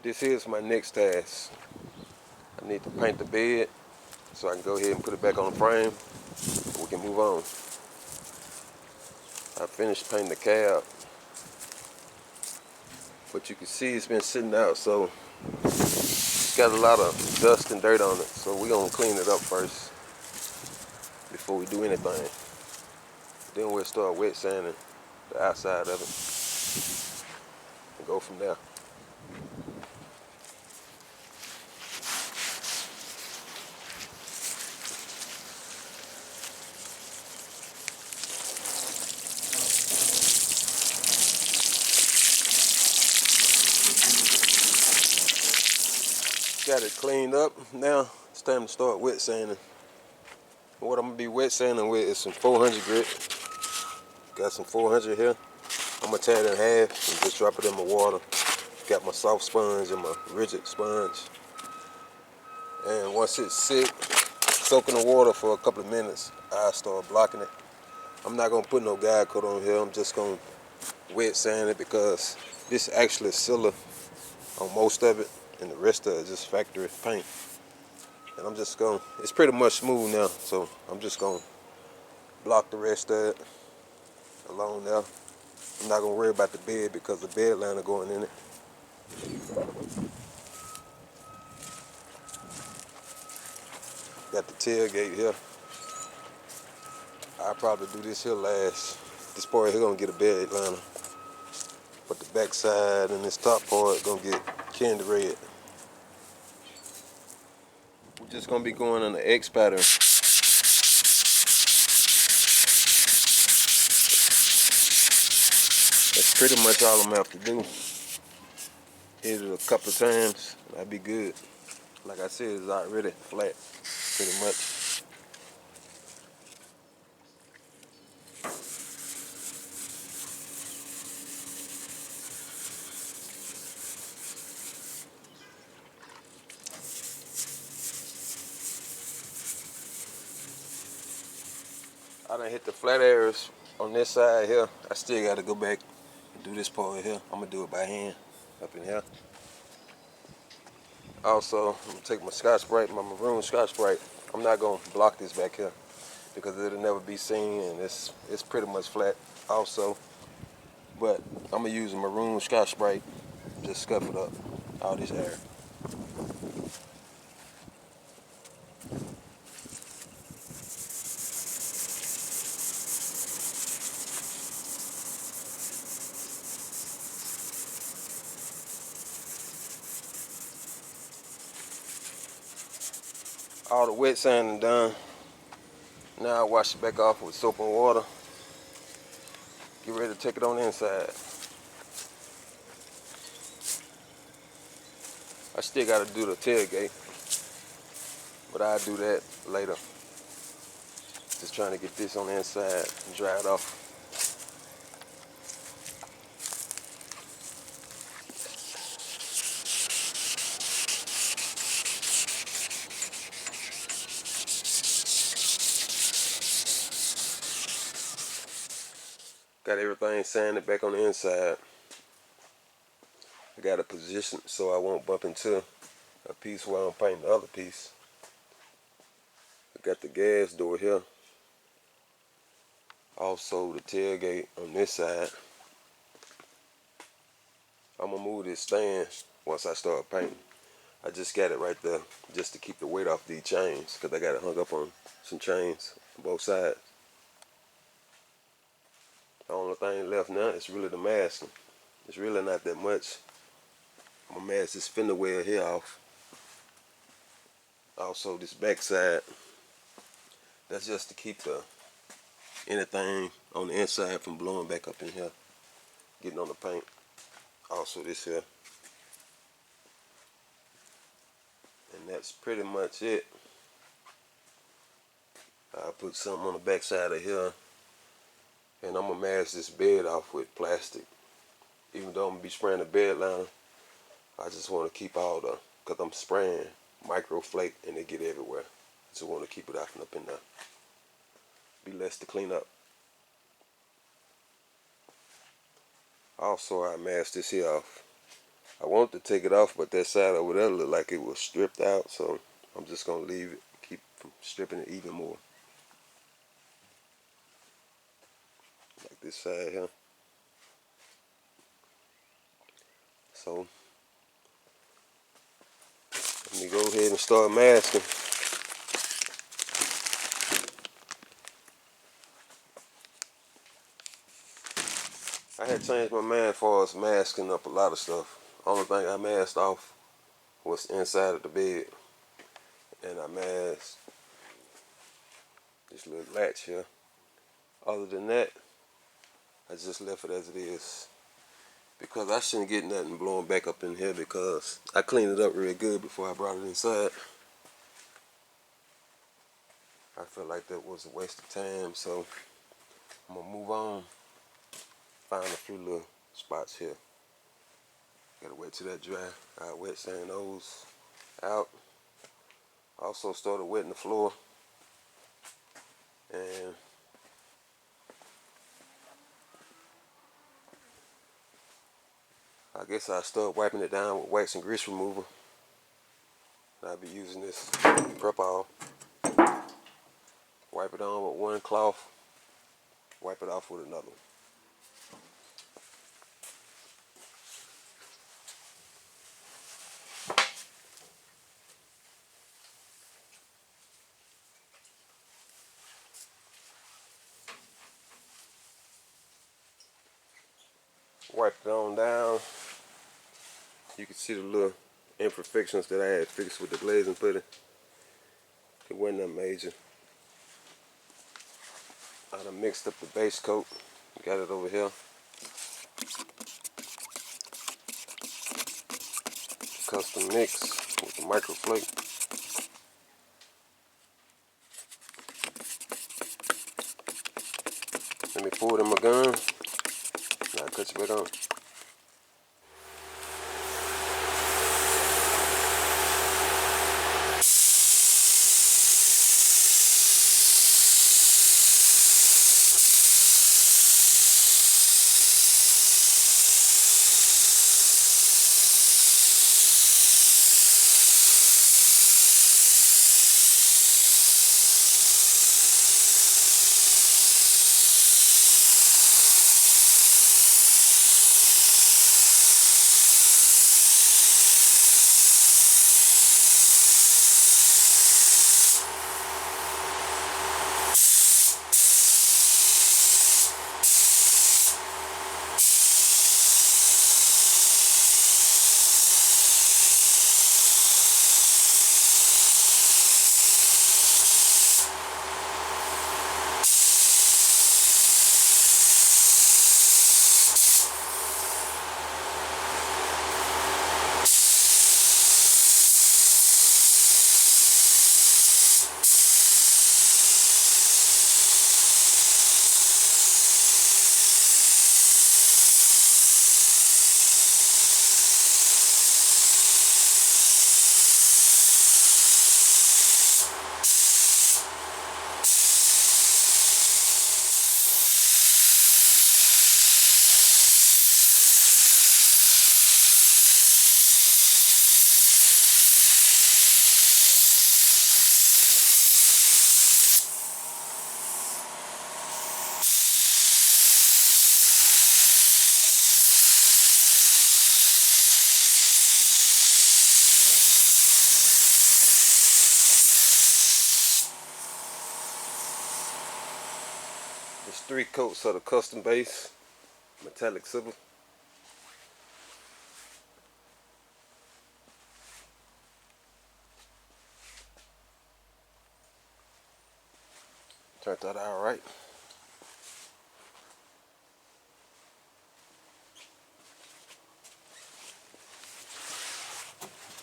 This is my next task. I need to paint the bed so I can go ahead and put it back on the frame and we can move on. I finished painting the cab, but you can see it's been sitting out, so It's got a lot of dust and dirt on it, so we're gonna clean it up first before we do anything. Then we'll start wet sanding the outside of it and go from there. Got it cleaned up. Now it's time to start wet sanding. What I'm gonna be wet sanding with is some 400 grit. Got some 400 here. I'm gonna tear it in half and just drop it in my water. Got my soft sponge and my rigid sponge. And once it's sit, soak in the water for a couple of minutes, I start blocking it. I'm not gonna put no guide coat on here. I'm just gonna wet sand it because this actually is sealer on most of it, and the rest of it is just factory paint. And I'm just gonna, it's pretty much smooth now, so I'm just gonna block the rest of it along there. I'm not gonna worry about the bed because the bed liner going in it. Got the tailgate here. I'll probably do this here last. This part here gonna get a bed liner, but the back side and this top part gonna get candy red. We're just gonna be going on the X pattern. That's pretty much all I'm gonna have to do. Hit it a couple of times, and I'll be good. Like I said, it's already flat, pretty much. I done hit the flat areas on this side here. I still gotta go back and do this part here. I'm gonna do it by hand up in here. Also, I'm gonna take my Scotch-Brite, my maroon Scotch-Brite. I'm not gonna block this back here because it'll never be seen, and it's pretty much flat also. But I'm gonna use a maroon Scotch-Brite, just scuff it up, all this air. All the wet sanding done. Now I wash it back off with soap and water. Get ready to take it on the inside. I still gotta do the tailgate, but I'll do that later. Just trying to get this on the inside and dry it off. Got everything sanded back on the inside. I got it positioned so I won't bump into a piece while I'm painting the other piece. I got the gas door here. Also the tailgate on this side. I'm gonna move this stand once I start painting. I just got it right there just to keep the weight off these chains because I got it hung up on some chains on both sides. The only thing left now is really the masking. It's really not that much. I'm gonna mask this fender well here off. Also this back side. That's just to keep anything on the inside from blowing back up in here, getting on the paint. Also this here. And that's pretty much it. I'll put something on the back side of here. And I'm gonna mask this bed off with plastic. Even though I'm gonna be spraying the bed liner, I just wanna keep all cause I'm spraying micro flake and they get everywhere. Just wanna keep it out from up in there. Be less to clean up. Also, I masked this here off. I wanted to take it off, but that side over there looked like it was stripped out, so I'm just gonna leave it, keep from stripping it even more. Like this side here. So go ahead and start masking. I had changed my mind as far as masking up a lot of stuff. Only thing I masked off was inside of the bed. And I masked this little latch here. Other than that, I just left it as it is. Because I shouldn't get nothing blowing back up in here because I cleaned it up real good before I brought it inside. I felt like that was a waste of time, so I'm gonna move on. Find a few little spots here. Gotta wait till that dry. I wet sand those out. Also started wetting the floor. And I guess I'll start wiping it down with wax and grease remover. I'll be using this Prepal. Wipe it on with one cloth. Wipe it off with another. Wipe it on down. You can see the little imperfections that I had fixed with the glazing putty. It wasn't that major. I done mixed up the base coat. Got it over here. Custom mix with the microflake. Let me pour it in my gun. Now I cut you back on. There's 3 coats of the custom base, metallic silver. Turned out all right.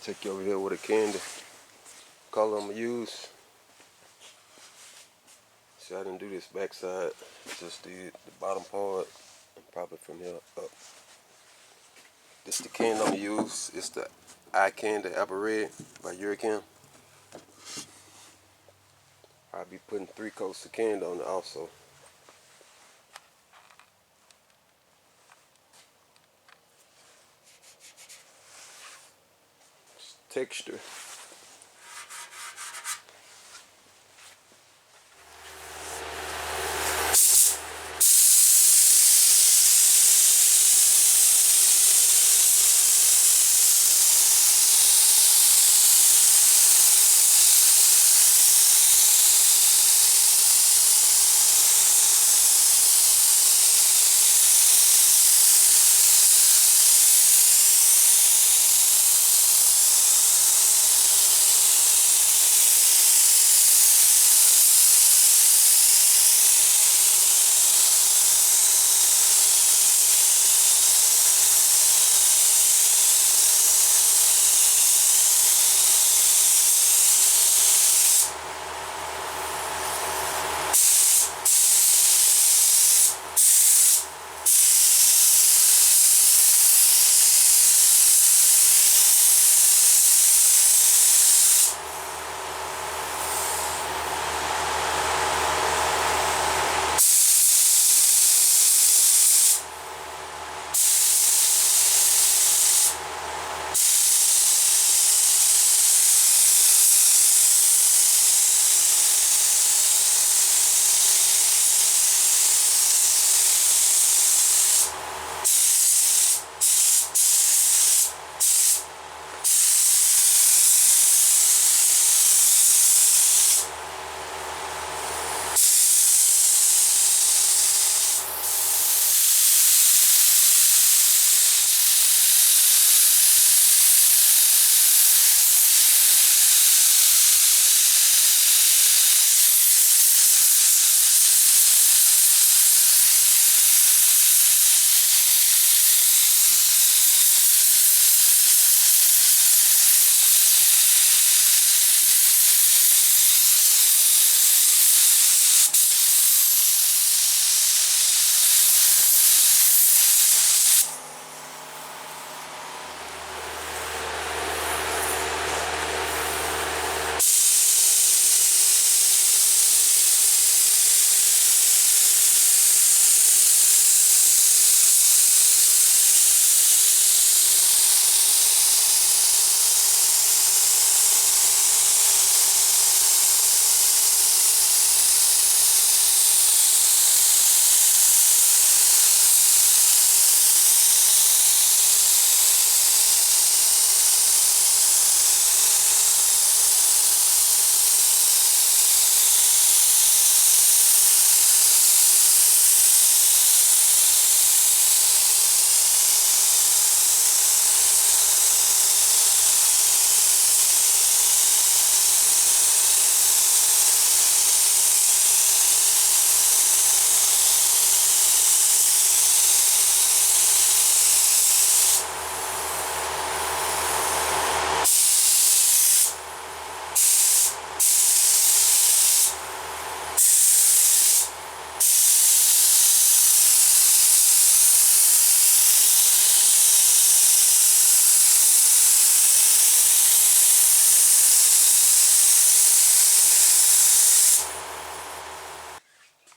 Take you over here with a KANDY color I'm gonna use. See, I didn't do this backside, just did the bottom part and probably from here up. This is the KANDY I'm gonna use. It's the KANDY Apple Red by Hurricane. I'll be putting 3 coats of KANDY on it also. Texture.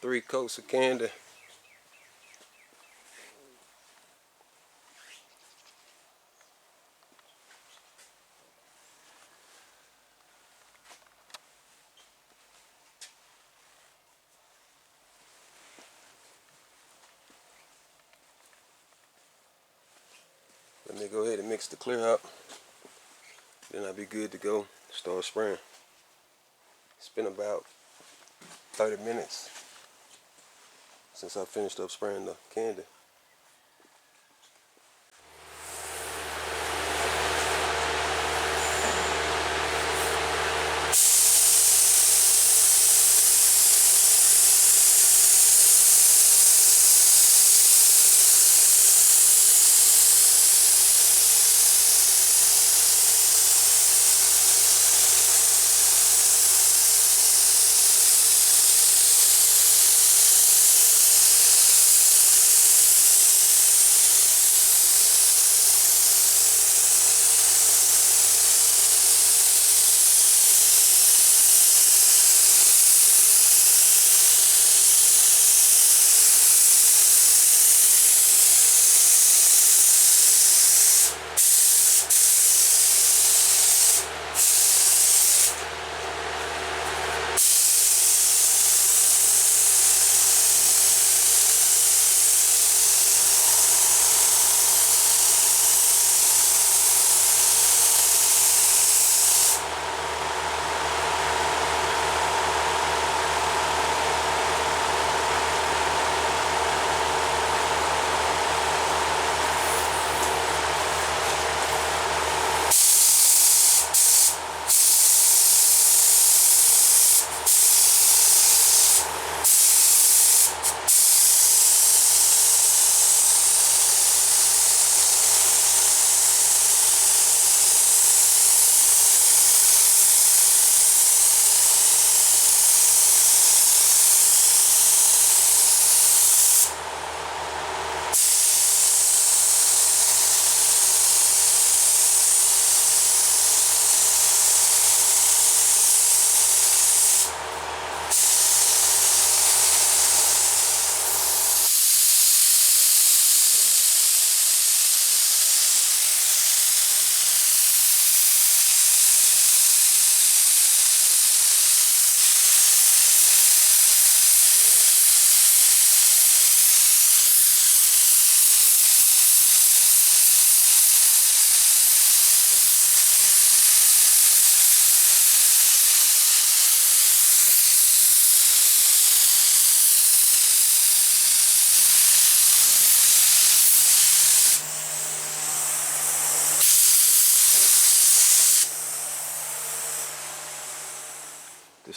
3 coats of KANDY. Let me go ahead and mix the clear out. Then I'll be good to go. Start spraying. It's been about 30 minutes since I finished up spraying the KANDY.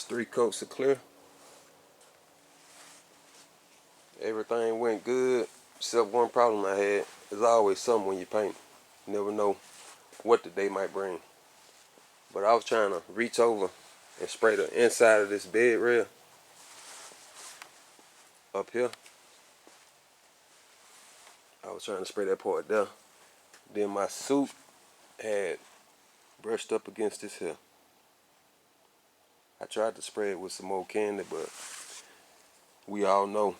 It's 3 coats of clear. Everything went good, except one problem I had. There's always something when you paint. You never know what the day might bring. But I was trying to reach over and spray the inside of this bed rail up here. I was trying to spray that part there. Then my suit had brushed up against this here. I tried to spray it with some more candy, but we all know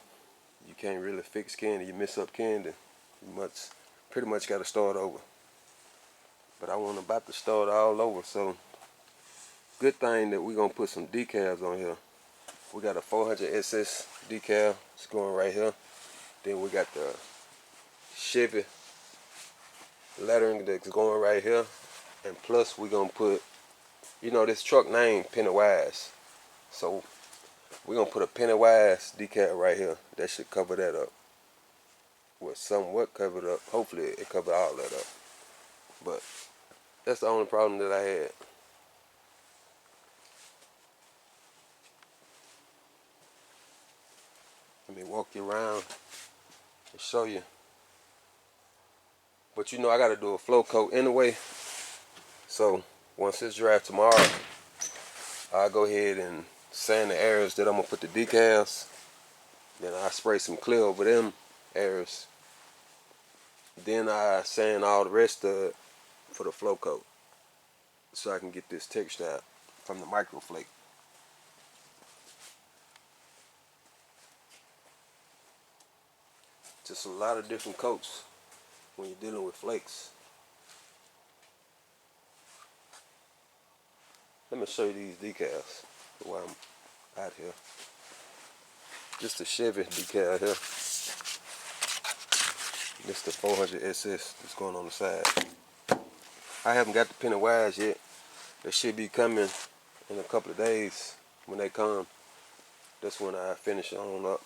you can't really fix candy. You mess up candy, you pretty much got to start over. But I wasn't about to start all over, so good thing that we're going to put some decals on here. We got a 400 SS decal. It's going right here. Then we got the Chevy lettering that's going right here. And plus we're going to put, you know, this truck name Pennywise. So we're going to put a Pennywise decal right here. That should cover that up. Well, somewhat covered up. Hopefully it covered all that up. But that's the only problem that I had. Let me walk you around and show you. But you know I got to do a flow coat anyway. So once it's dry tomorrow, I'll go ahead and sand the areas that I'm going to put the decals. Then I spray some clear over them areas. Then I sand all the rest of it for the flow coat, so I can get this texture out from the microflake. Just a lot of different coats when you're dealing with flakes. Let me show you these decals while I'm out here. Just a Chevy decal here. This the 400 SS that's going on the side. I haven't got the Pennywise yet. They should be coming in a couple of days. When they come, that's when I finish on up.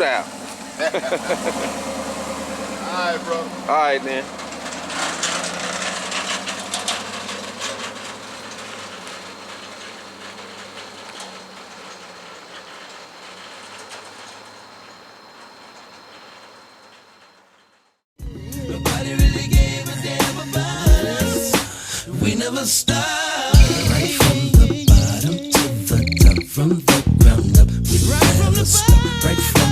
out. Alright, bro. All right, then. Nobody really gave a damn about us. We never stopped. Right from the bottom to the top, from the ground up. We never stopped. Right from